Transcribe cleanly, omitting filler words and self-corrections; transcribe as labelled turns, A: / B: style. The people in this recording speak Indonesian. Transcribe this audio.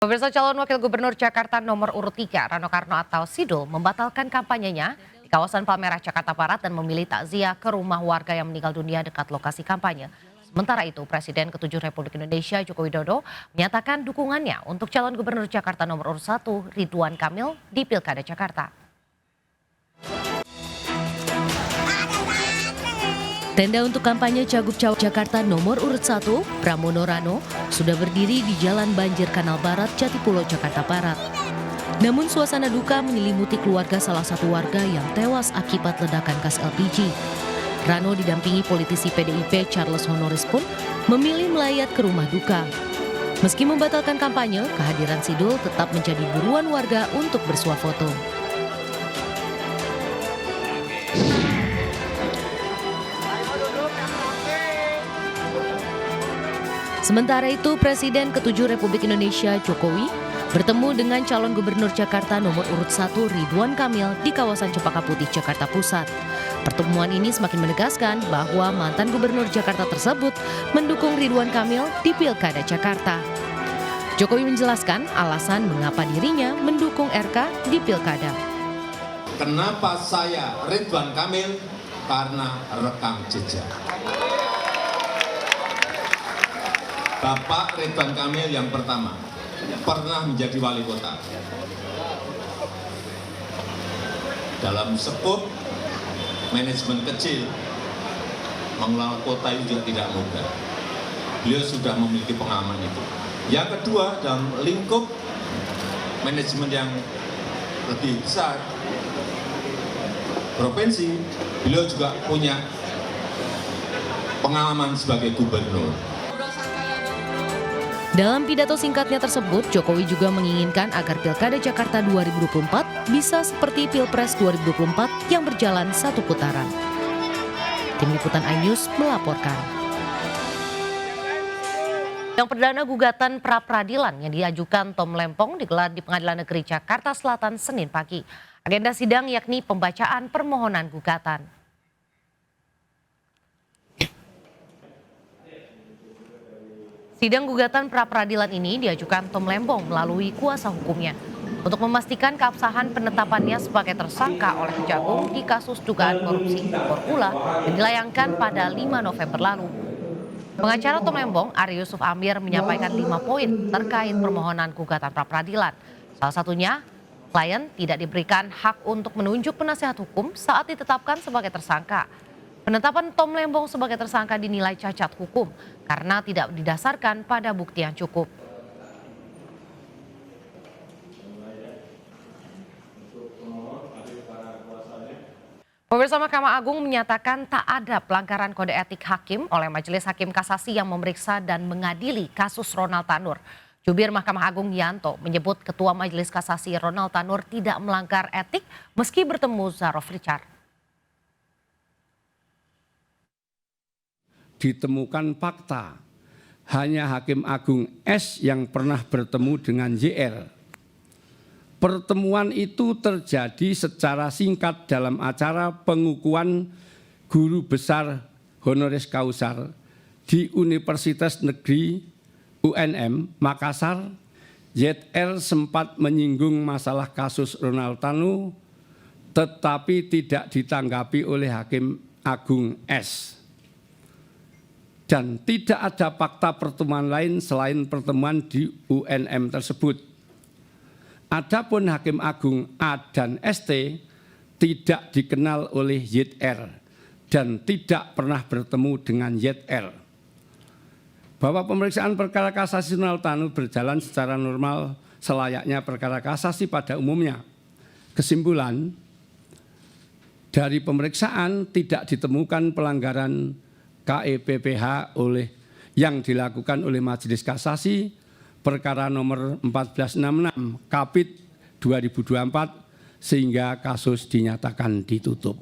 A: Pemirsa, calon wakil gubernur Jakarta nomor urut 3 Rano Karno atau Sidul membatalkan kampanyenya di kawasan Palmerah Jakarta Barat dan memilih takziah ke rumah warga yang meninggal dunia dekat lokasi kampanye. Sementara itu, Presiden ke-7 Republik Indonesia Joko Widodo menyatakan dukungannya untuk calon gubernur Jakarta nomor urut 1 Ridwan Kamil di Pilkada Jakarta. Tenda untuk kampanye Cagup Jakarta nomor urut 1, Pramono Rano, sudah berdiri di Jalan Banjir Kanal Barat, Jatipulo, Jakarta Barat. Namun suasana duka menyelimuti keluarga salah satu warga yang tewas akibat ledakan gas LPG. Rano didampingi politisi PDIP Charles Honoris pun memilih melayat ke rumah duka. Meski membatalkan kampanye, kehadiran Sidul tetap menjadi buruan warga untuk bersuah foto. Sementara itu, Presiden ke-7 Republik Indonesia Jokowi bertemu dengan calon gubernur Jakarta nomor urut 1 Ridwan Kamil di kawasan Cempaka Putih, Jakarta Pusat. Pertemuan ini semakin menegaskan bahwa mantan gubernur Jakarta tersebut mendukung Ridwan Kamil di Pilkada Jakarta. Jokowi menjelaskan alasan mengapa dirinya mendukung RK di Pilkada.
B: Kenapa saya Ridwan Kamil? Karena rekam jejak. Bapak Ridwan Kamil yang pertama pernah menjadi wali kota. Dalam sepuh manajemen kecil, mengelola kota itu juga tidak mudah. Beliau sudah memiliki pengalaman itu. Yang kedua, dalam lingkup manajemen yang lebih besar, provinsi, beliau juga punya pengalaman sebagai gubernur.
A: Dalam pidato singkatnya tersebut, Jokowi juga menginginkan agar Pilkada Jakarta 2024 bisa seperti Pilpres 2024 yang berjalan satu putaran. Tim Liputan iNews melaporkan. Yang perdana gugatan pra-peradilan yang diajukan Tom Lempong digelar di Pengadilan Negeri Jakarta Selatan Senin pagi. Agenda sidang yakni pembacaan permohonan gugatan. Sidang gugatan pra-peradilan ini diajukan Tom Lempong melalui kuasa hukumnya untuk memastikan keabsahan penetapannya sebagai tersangka oleh Kejagung di kasus dugaan korupsi Korpula yang dilayangkan pada 5 November lalu. Pengacara Tom Lempong, Ari Yusuf Amir, menyampaikan 5 poin terkait permohonan gugatan pra-peradilan. Salah satunya, klien tidak diberikan hak untuk menunjuk penasehat hukum saat ditetapkan sebagai tersangka. Penetapan Tom Lempong sebagai tersangka dinilai cacat hukum karena tidak didasarkan pada bukti yang cukup. Pemirsa, Mahkamah Agung menyatakan tak ada pelanggaran kode etik hakim oleh Majelis Hakim Kasasi yang memeriksa dan mengadili kasus Ronald Tanur. Jubir Mahkamah Agung Yanto menyebut Ketua Majelis Kasasi Ronald Tanur tidak melanggar etik meski bertemu Zarof Richard.
C: Ditemukan fakta hanya Hakim Agung S yang pernah bertemu dengan JR. Pertemuan itu terjadi secara singkat dalam acara pengukuhan guru besar honoris causa di Universitas Negeri UNM Makassar. JR sempat menyinggung masalah kasus Ronald Tanur tetapi tidak ditanggapi oleh Hakim Agung S. Dan tidak ada fakta pertemuan lain selain pertemuan di UNM tersebut. Adapun Hakim Agung A dan ST tidak dikenal oleh YR dan tidak pernah bertemu dengan YR. Bahwa pemeriksaan perkara kasasi Ronald Tanur berjalan secara normal selayaknya perkara kasasi pada umumnya. Kesimpulan, dari pemeriksaan tidak ditemukan pelanggaran KEPPH yang dilakukan oleh Majelis Kasasi perkara nomor 1466 Kapit 2024 sehingga kasus dinyatakan ditutup.